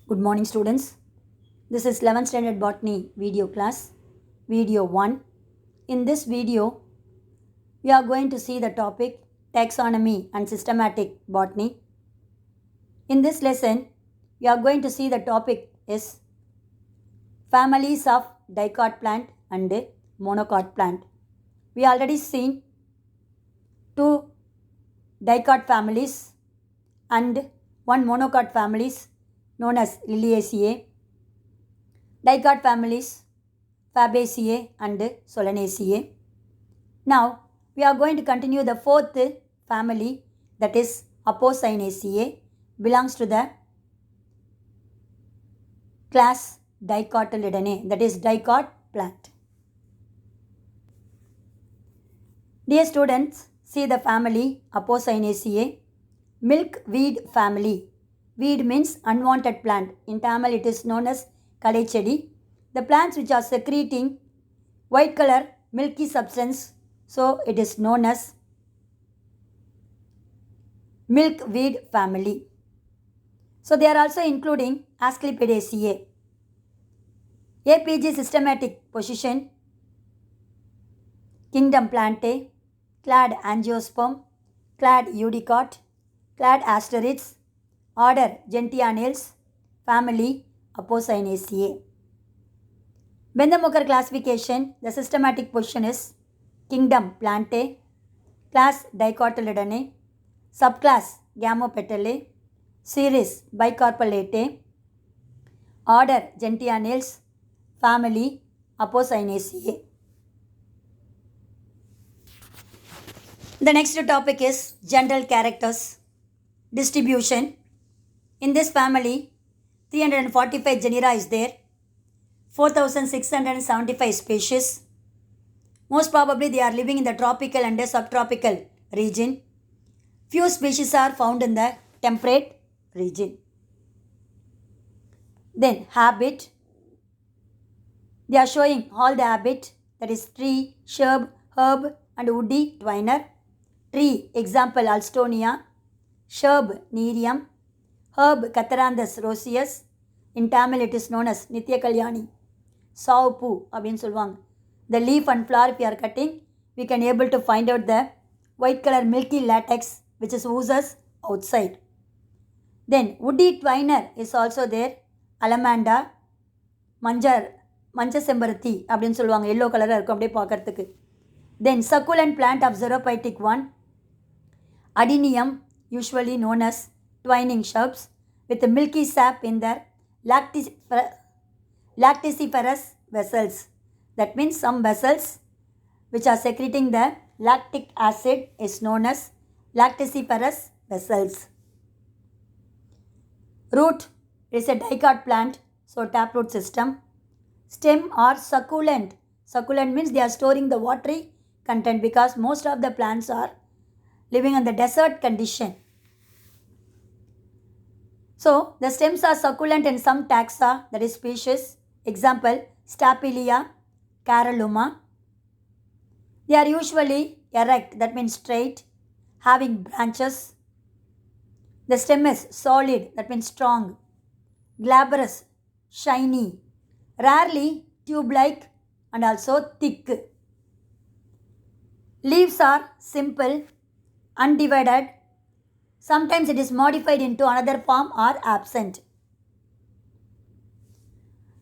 Good morning, students. This is 11th standard botany video class, video 1. In this video, we are going to see the topic taxonomy and systematic botany. In this lesson, we are going to see the topic is families of dicot plant and monocot plant. We already seen two dicot families and one monocot families known as Liliaceae, dicot families Fabaceae and Solanaceae. Now we are going to continue the fourth family, that is Apocynaceae, belongs to the class Dicotyledonnae, that is dicot plant. Dear students, see the family Apocynaceae, milkweed family. Weed means unwanted plant. In Tamil it is known as Kalaichedi. The plants which are secreting white color milky substance, so it is known as milkweed family. So they are also including Asclepiadaceae. APG systematic position, kingdom Plantae, clade Angiosperm, clade Eudicot, clade Asterids, order Gentianales, family Apocynaceae. Bentham-Walker classification, the systematic position is kingdom Plantae, class Dicotyledonnae, subclass Gamopetalae, series Bicarpellatae, order Gentianales, family Apocynaceae. The next topic is general characters. Distribution. In this family, 345 genera is there, 4,675 species. Most probably they are living in the tropical and the subtropical region. Few species are found in the temperate region. Then habit. They are showing all the habit, that is tree, shrub, herb and woody twiner. Tree, example Alstonia, shrub Nerium, herb Catharanthus roseus. In Tamil it is known as Nithya Kalyani. Saupu அப்படின்னு சொல்லுவாங்க. The leaf and flower if you are cutting, we can able to find out the white color milky latex which is oozes outside. Then woody twiner is also there. Alamanda, மஞ்ச செம்பருத்தி அப்படின்னு சொல்லுவாங்க. Yellow கலராக இருக்கும் அப்படியே பார்க்கறதுக்கு. Then succulent plant of xerophytic one, Adenium, usually known as twining shrubs with a milky sap in their lacticiferous vessels. That means some vessels which are secreting the lactic acid is known as lacticiferous vessels. Root is a dicot plant, so taproot system. Stem are succulent. Succulent means they are storing the watery content because most of the plants are living in the desert condition. So the stems are succulent in some taxa, that is species. Example Stapelia, Caralluma. They are usually erect, that means straight, having branches. The stem is solid, that means strong, glabrous, shiny, rarely tube-like and also thick. Leaves are simple, undivided. Sometimes it is modified into another form or absent.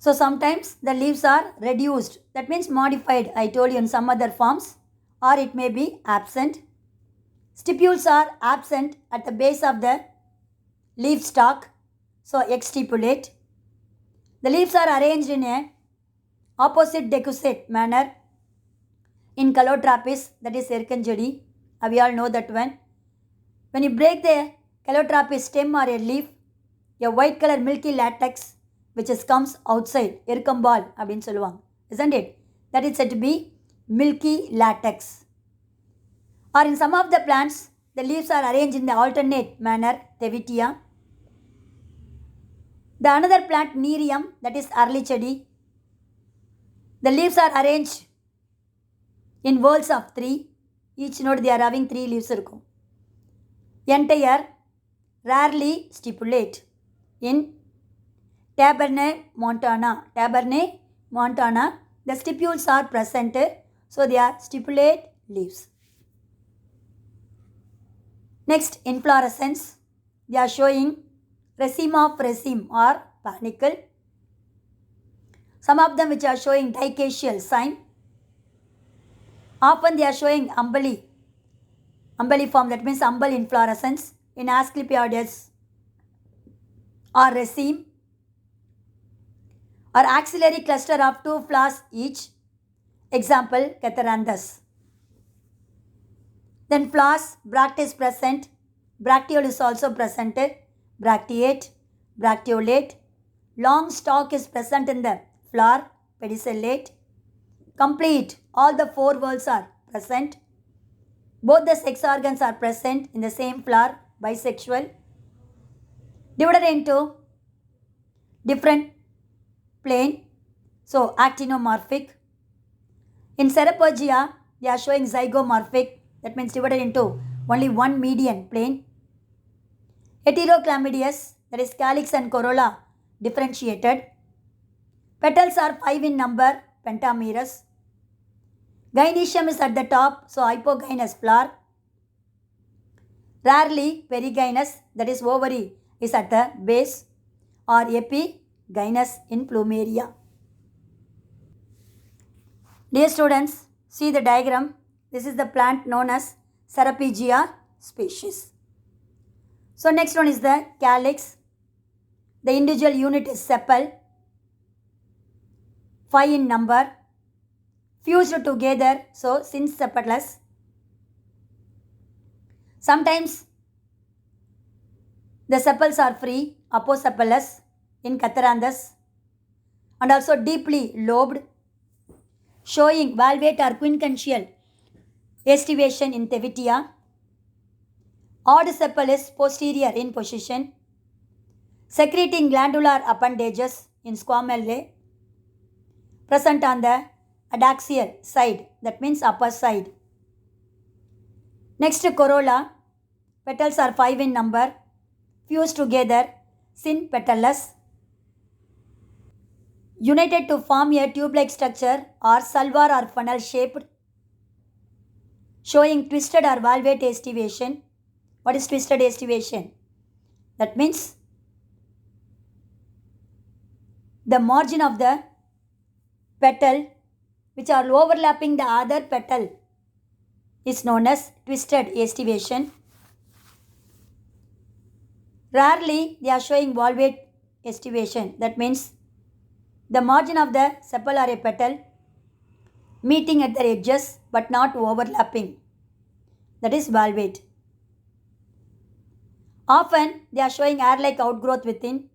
So sometimes the leaves are reduced, that means modified, I told you, in some other forms, or it may be absent. Stipules are absent at the base of the leaf stalk, so exstipulate. The leaves are arranged in a opposite decussate manner in Calotropis, that is Erkanjedi. We all know that one. When you break the Calotropis stem or a leaf, a white color milky latex which comes outside, Erkambal அப்படின்னு சொல்லுவாங்க, isn't it? That is said to be milky latex. Or in some of the plants, the leaves are arranged in the alternate manner, Tevitia. The another plant, Nerium, that is Arlichedi. The leaves are arranged in whorls of 3. Each node they are having 3 leaves இருக்கும். Entire, rarely stipulate. In Tabernae montana. Tabernae montana. The stipules are present, so they are stipulate leaves. Next, inflorescence. They are showing raceme of raceme or panicle. Some of them which are showing dicacial sign. Often they are showing umbelli form, that means umbel inflorescence in Asclepiades or raceme, or axillary cluster of 2 flowers each. Example, Catharanthus. Then flowers, bract is present, bracteole is also present, bracteate, bracteolate. Long stalk is present in the flower, pedicellate. Complete, all the 4 whorls are present. Both the sex organs are present in the same flower, bisexual. Divided into different plane, so actinomorphic. In Ceropogia, they are showing zygomorphic, that means divided into only one median plane. Heterochlamydeus, that is calyx and corolla differentiated. Petals are 5 in number, pentamerous. Gynoecium is at the top, so hypogynous flower. Rarely perigynous, that is ovary, is at the base, or epigynous in plumeria. Dear students, see the diagram. This is the plant known as Ceropegia species. So next one is the calyx. The individual unit is sepal, 5 in number, fused together, so synsepalous. Sometimes the sepals are free, aposepalous in Catharanthus, and also deeply lobed, showing valvate or quincuncial aestivation in Thevitia. Odd sepal is posterior in position, secreting glandular appendages in squamelle, present on the adaxial side, that means upper side. Next, corolla. Petals are 5 in number, fused together, synpetalous, united to form a tube-like structure or salvar or funnel shaped, showing twisted or valvate aestivation. What is twisted aestivation? That means the margin of the petal which are overlapping the other petal is known as twisted aestivation. Rarely they are showing valvate aestivation. That means the margin of the sepal or a petal meeting at their edges but not overlapping. That is valvate. Often they are showing hair-like outgrowth within,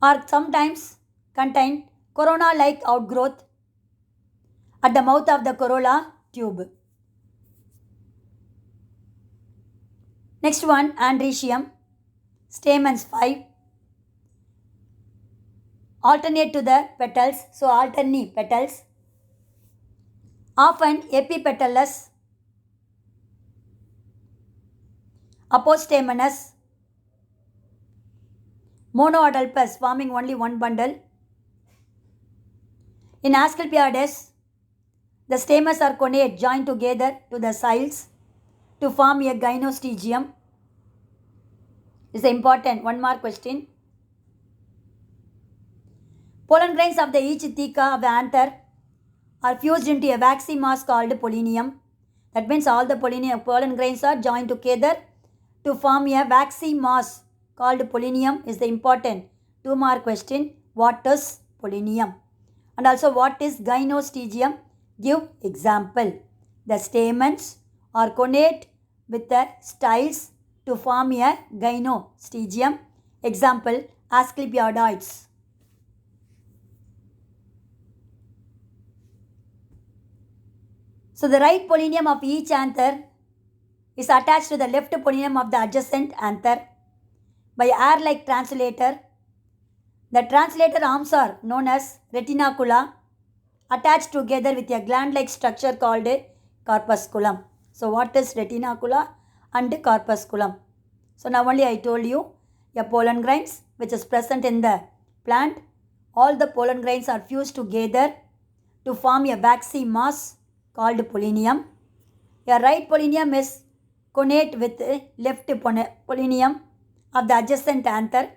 or sometimes contain corona-like outgrowth at the mouth of the corolla tube. Next one, androecium. Stamens 5. Alternate to the petals, so alternate petals. Often epipetalous, apostaminous, monoadulpous, forming only one bundle. In Asclepiades, the stamens are connate, joined together to the sides to form a gynostegium. This is important, one more question. Pollen grains of the each theca of the anther are fused into a waxy mass called pollinium. That means all the pollen grains are joined together to form a waxy mass called pollinium. Is the important 2 mark question. What is pollinium? And also what is gynostegium? Give example. The stamens are connate with the styles to form a gynostegium. Example, Asclepiodoids. So the right pollinium of each anther is attached to the left pollinium of the adjacent anther by hair-like translator. The translator arms are known as retinacula, attached together with a gland-like structure called corpusculum. So what is retinacula and corpusculum? So now only I told you. a pollen grains which is present in the plant. All the pollen grains are fused together to form a waxy mass called pollinium. A right pollinium is connate with left pollinium of the adjacent anther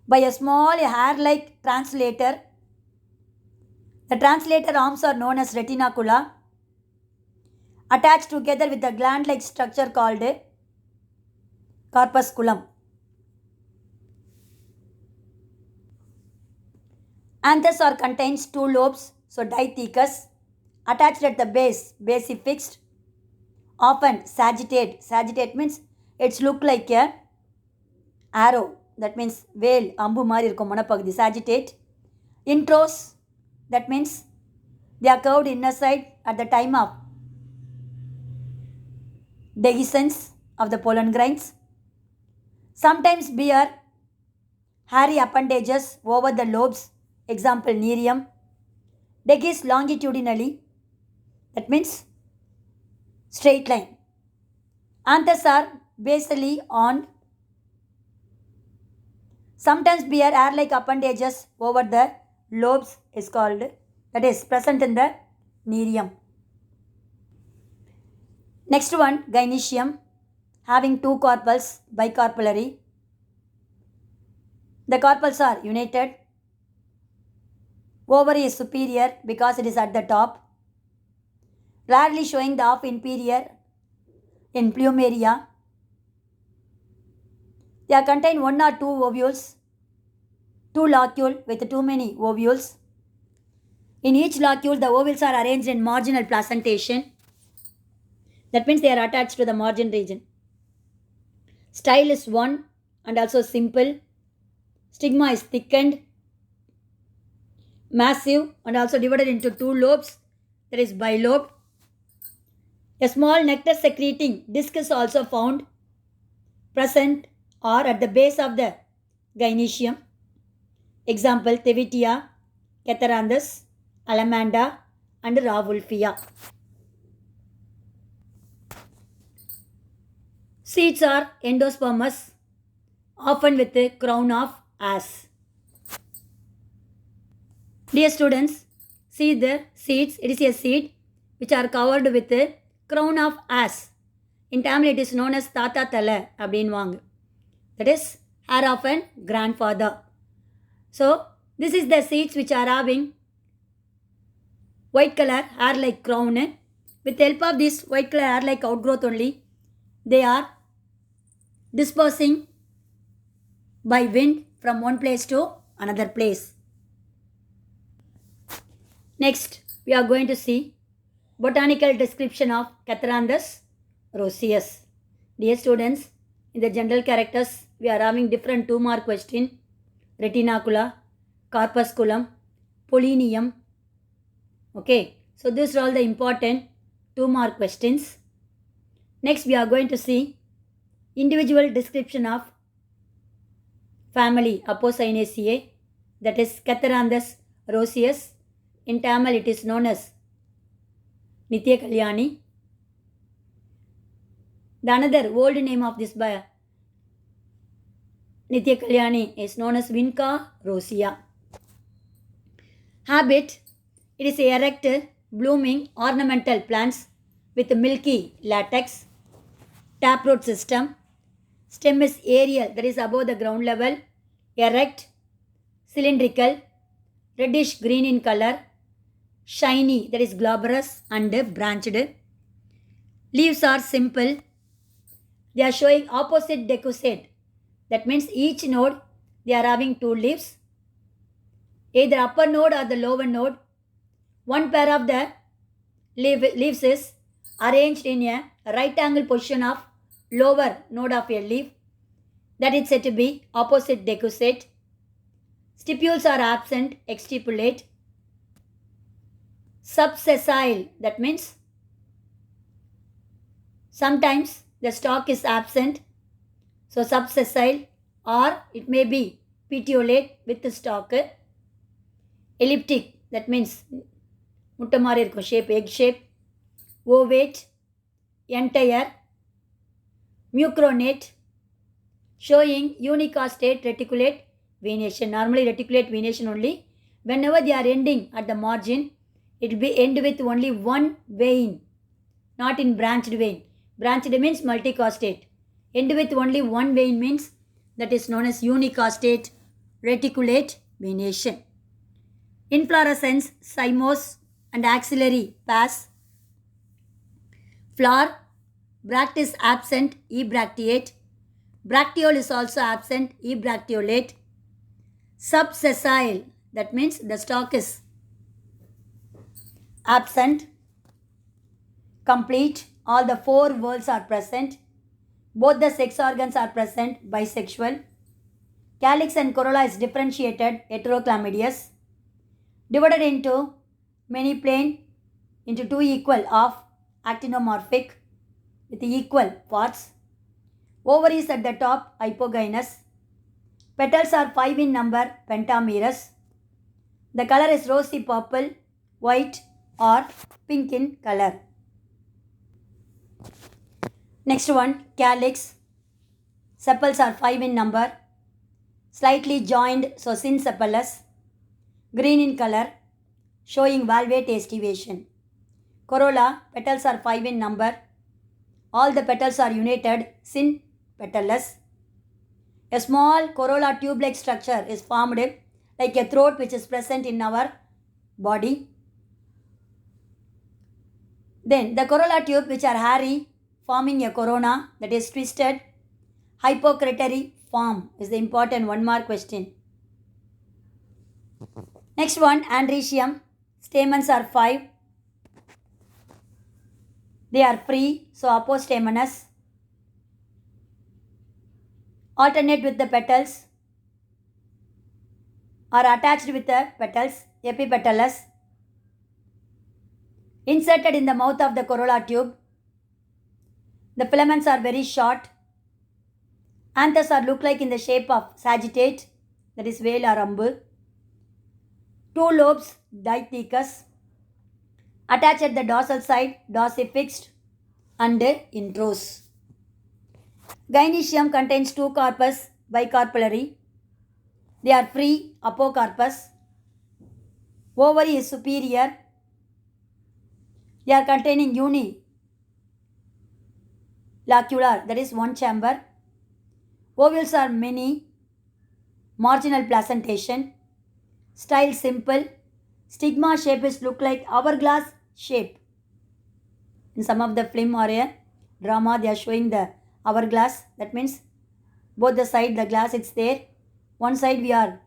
by a small hair-like translator. The translator arms are known as reticula, attached together with a gland-like structure called corpusculum. Anthers are contains two lobes, so dithecous, attached at the base, basifixed, often sagittate. Sagittate means it's look like a arrow. That means veil, ambu mari irukum manapagudi, sagittate. Intros, that means they are curved inner side at the time of dehiscence of the pollen grains. Sometimes bear hairy appendages over the lobes, example nerium. Dehisce longitudinally, that means straight line. Anthers are basally on. Sometimes bear hair-like appendages over the lobes is called, that is present in the nerium. Next one, gynoecium, having two carpels, bicarpellary. The carpels are united. Ovary is superior because it is at the top, rarely showing the half inferior in plumeria. They contain one or two ovules, two locule with too many ovules. In each locule, the ovules are arranged in marginal placentation. That means they are attached to the margin region. Style is one and also simple. Stigma is thickened, massive, and also divided into two lobes, that is bilobe. A small nectar secreting disc is also found present or at the base of the gynoecium. Example, Thevitia, Catharanthus, Alamanda, and Rauwolfia. Seeds are endospermous, often with a crown of as. Dear students, see the seeds. It is a seed which are covered with a crown of as. In Tamil it is known as Tata Thala abdinvaanga. That is hair of a grandfather. So this is the seeds which are having white color hair like crown. With the help of this white color hair like outgrowth only, they are dispersing by wind from one place to another place. Next, we are going to see botanical description of Catharanthus roseus. Dear students, in the general characters, we are having different 2-mark question. Reticula, corpusculum, pollinium. Okay, so these are all the important 2-mark questions. Next, we are going to see individual description of family Apocynaceae, that is Catharanthus roseus. In Tamil it is known as Nithya Kalyani. The another old name of this Nithya Kalyani is known as Vinca rosea. Habit, it is erect, blooming, ornamental plants with milky latex. Taproot system. Stem is aerial, that is above the ground level, erect, cylindrical, reddish green in color, shiny, that is glabrous and branched. Leaves are simple. They are showing opposite decussate. That means each node they are having two leaves, either upper node or the lower node. One pair of the leaves is arranged in a right angle position of lower node of a leaf, that is said to be opposite decussate. Stipules are absent, exstipulate. Subsessile, that means sometimes the stalk is absent, so subsessile, or it may be petiolate with the stalk. Elliptic, that means mutta maari irukum shape, egg shape. Ovate, entire. Mucronate, showing unicostate reticulate venation. Normally reticulate venation only. Whenever they are ending at the margin, it will be end with only one vein, not in branched vein. Branched means multicostate. End with only one vein means that is known as unicostate reticulate venation. Inflorescence, cymose and axillary pass. Flower, bract is absent, ebracteate. Bracteole is also absent, ebracteolate. Subsessile, that means the stalk is absent. Complete, all the four whorls are present. Both the sex organs are present, bisexual. Calyx and corolla is differentiated, heterochlamydous. Divided into many plane into two equal of actinomorphic with equal parts. Ovaries at the top, hypogynous. Petals are 5 in number, pentamerous. The color is rosy purple, white or pink in color. Next one, calyx. Sepals are 5 in number, slightly joined, so synsepalous. Green in color, showing valvate estivation. Corolla, petals are 5 in number. All the petals are united, synpetalous. A small corolla tube-like structure is formed like a throat which is present in our body. Then the corolla tube which are hairy, forming a corona, that is twisted. Hypocritary form is the important 1 mark question. Next one, androecium. Stamens are 5. They are free, so apostaminous. Alternate with the petals or attached with the petals, epipetalous. Inserted in the mouth of the corolla tube. The filaments are very short. Anthers are look like in the shape of sagittate, that is whale or ambu. 2 lobes, dithecous. Attached at the dorsal side, dorsifixed and intros. Gynoecium contains 2 carpus, bicarpellary. They are free, apocarpus. Ovary is superior. They are containing unilocular, that is 1 chamber. Ovules are many, marginal placentation. Style simple. Stigma shape is look like hourglass shape. In some of the film or a drama they are showing the hourglass. That means both the side the glass it's there. One side we are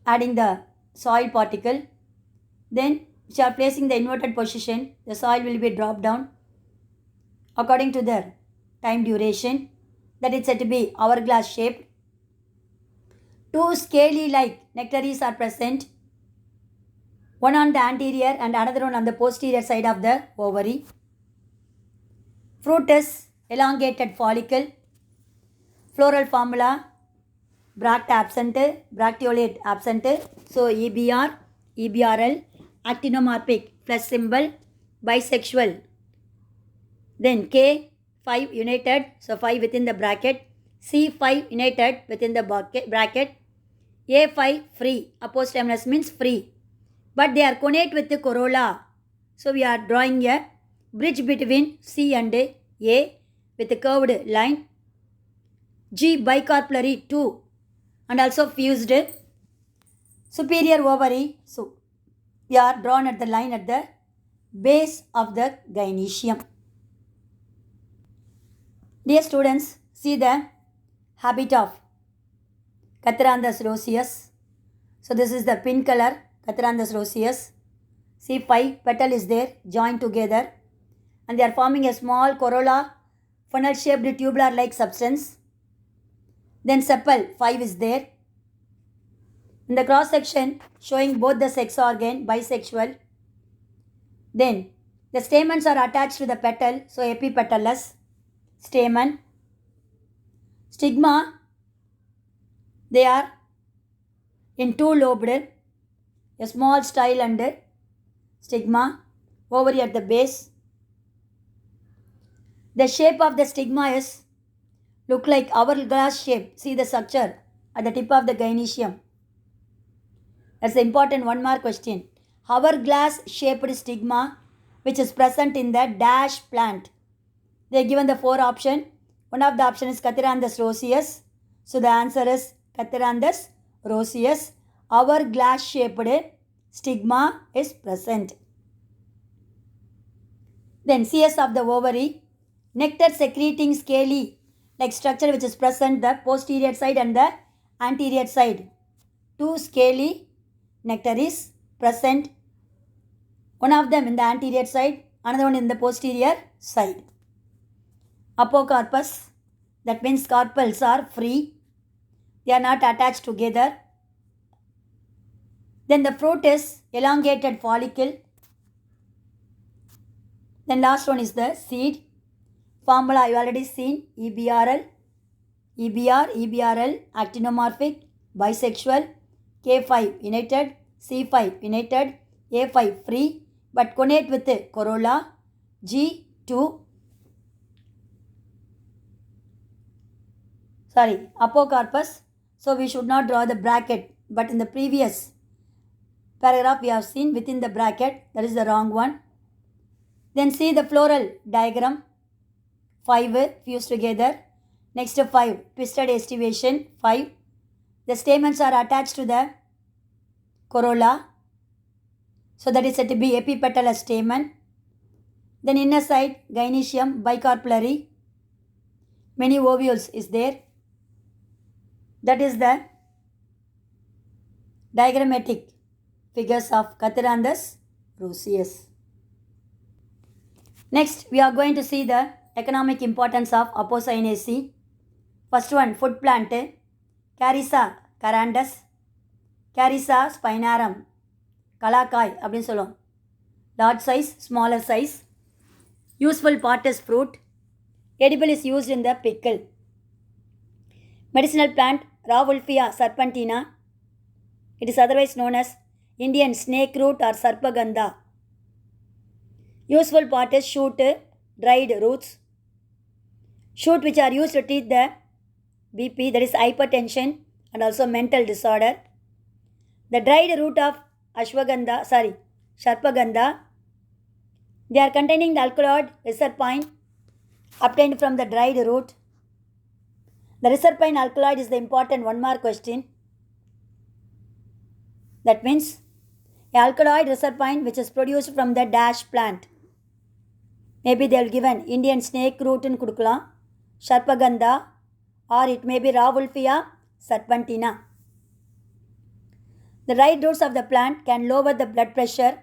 adding the soil particle. Then which are placing the inverted position. The soil will be dropped down according to the time duration. That it's said to be hourglass shaped. 2 scaly like nectaries are present. One on the anterior and another one on the posterior side of the ovary. Fruit is elongated follicle. Floral formula, bract absent, bracteolate absent. So EBR, EBRL, actinomorphic plus symbol, bisexual. Then K, 5 united, so 5 within the bracket. C5 united within the bracket. A5 free, apostaminous means free. But they are connate with the corolla. So we are drawing a bridge between C and A with a curved line. G bicarpellary 2 and also fused. Superior ovary. So we are drawn at the line at the base of the gynoecium. Dear students, see the habit of Catharanthus roseus. So this is the pink color, Catharanthus roseus. See 5 petal is there joined together and they are forming a small corolla, funnel shaped tubular like substance. Then sepal 5 is there. In the cross section showing both the sex organ, bisexual. Then the stamens are attached to the petal, so epipetalous. Stamen. Stigma, they are in 2 lobed, a small style and stigma, ovary at the base. The shape of the stigma is look like hourglass shape. See the structure at the tip of the gynoecium. That's the important one mark question. Hourglass shaped stigma which is present in the dash plant. They are given the four options. One of the option is Catharandus roseus. So the answer is Catharandus roseus. Hourglass shaped stigma is present. Then CS of the ovary. Nectar secreting scaly like structure which is present the posterior side and the anterior side. Two scaly nectar is present. One of them in the anterior side, another one in the posterior side. Apocarpus, that means carpels are free. They are not attached together. Then the fruit is elongated follicle. Then last one is the seed. Formula you already seen. EBRL, actinomorphic, bisexual, K5 united, C5 united, A5 free, but connate with corolla, G2. Apocarpus. So we should not draw the bracket, but in the previous paragraph we have seen within the bracket, that is the wrong one. Then see the floral diagram. 5 fused together. Next 5 twisted estivation. 5. The stamens are attached to the corolla. So that is said to be epipetal stamen. Then inner side gynoecium bicarpellary. Many ovules is there. That is the diagrammatic figures of Catharandus roseus. Next, we are going to see the economic importance of Apocynaceae. First one, food plant, Carissa carandus, Carissa spinarum, Kalakai அப்படின்னு சொல்லுவோம். Large size, smaller size. Useful part is fruit. Edible is used in the pickle. Medicinal plant, Rauwolfia serpentina. It is otherwise known as Indian snake root or Sarpagandha. Useful part is shoot, dried roots. Shoot which are used to treat the BP, that is hypertension and also mental disorder. The dried root of Sarpagandha, they are containing the alkaloid reserpine obtained from the dried root. The reserpine alkaloid is the important one mark question. That means alkaloid reserpine which is produced from the dash plant. Maybe they will given Indian snake root in kudukalam, Sarpagandha, or it may be Rauwolfia serpentina. The dried roots of the plant can lower the blood pressure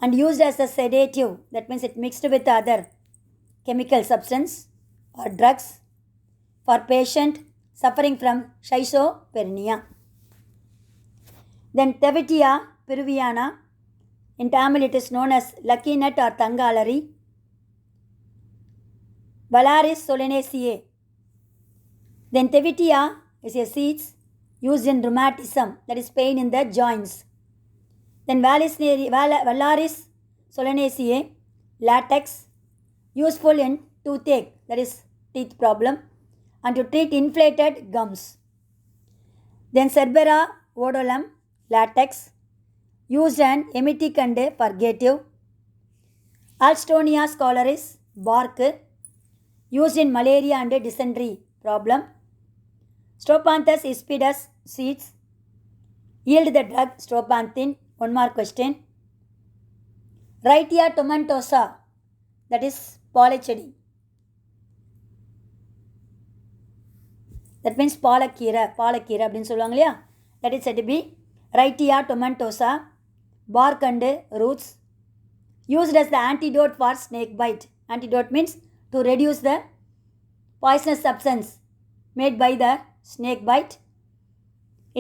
and used as a sedative. That means it mixed with other chemical substance or drugs for patient suffering from schizophrenia. Then Tevitia peruviana, in Tamil it is known as lucky nut or tangalari. Valaris solanaceae. Then Tevitia is a seeds used in rheumatism, that is pain in the joints. Then Valaris solanaceae, latex, useful in toothache, that is teeth problem, and to treat inflated gums. Then Cerbera odolum, latex, used an emetic and purgative. Alstonia scholaris, bark, used in malaria and dysentery problem. Strophanthus ispidus, seeds, yield the drug stropanthin. One more question. Wrightia tomentosa, that is polychedy. That means பாலக்கீரை அப்படின்னு சொல்லுவாங்க இல்லையா. That is said to be Wrightia tomentosa, bark and roots, used as the antidote for snake bite. Antidote means to reduce the poisonous substance made by the snake bite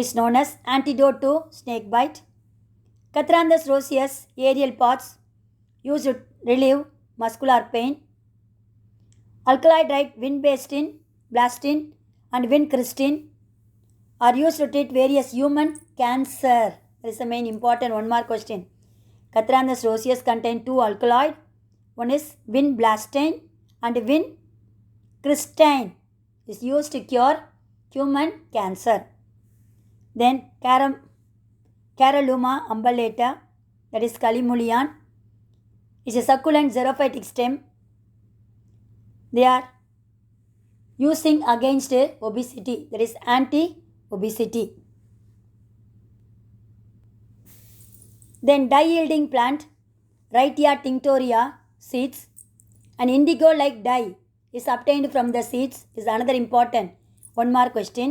is known as antidote to snake bite. Catharandus roseus, aerial pots, used to relieve muscular pain. Alkaloid vinblastin, blastin and vincristin are used to treat various human cancer. That is the main important one mark question. Catharandus roseus contain two alkaloid. One is vinblastin and vincristin. is used to cure human cancer. Then Caralluma umbellata, that is Kalimulian, is a succulent xerophytic stem. They are using against obesity, that is anti-obesity. Then dye-yielding plant, Wrightia tinctoria seeds, an indigo-like dye is obtained from the seeds is another important 1 mark question.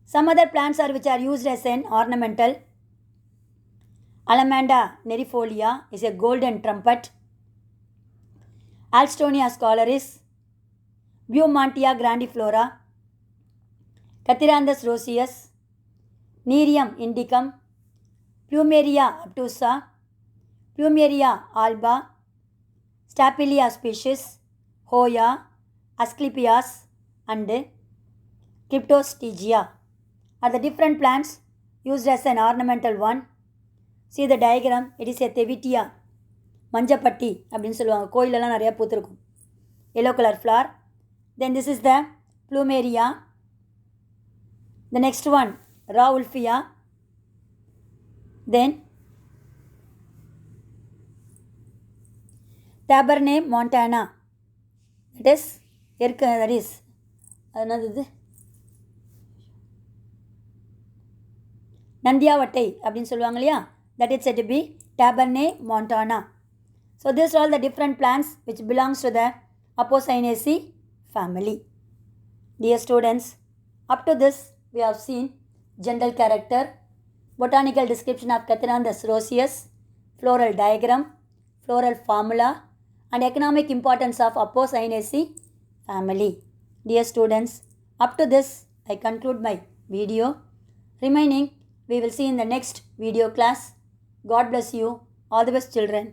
Some other plants which are used as an ornamental. Alamanda nerifolia is a golden trumpet. Alstonia scholaris, Beaumontia grandiflora, Catharanthus roseus, Nerium indicum, Plumeria obtusa, Plumeria alba, Stapelia species, Hoya, Asclepias and Cryptostegia are the different plants used as an ornamental one. See the diagram, it is a Thevitia, Manjapatti அப்படின்னு சொல்லுவாங்க, கோயிலெல்லாம் நிறைய பூத்திருக்கும், yellow color flower. Then this is the Plumeria. The next one, Rauwolfia. Then Tabernae montana, that is another Nandiavatai அப்படின்னு சொல்லுவாங்க இல்லையா, that is said to be Tabernae montana. So these are all the different plants which belongs to the Apocynaceae family. Dear students, up to this we have seen general character, botanical description of Catharanthus roseus, floral diagram, floral formula and economic importance of Apocynaceae family. Dear students, up to this I conclude my video. Remaining we will see in the next video class. God bless you. All the best children.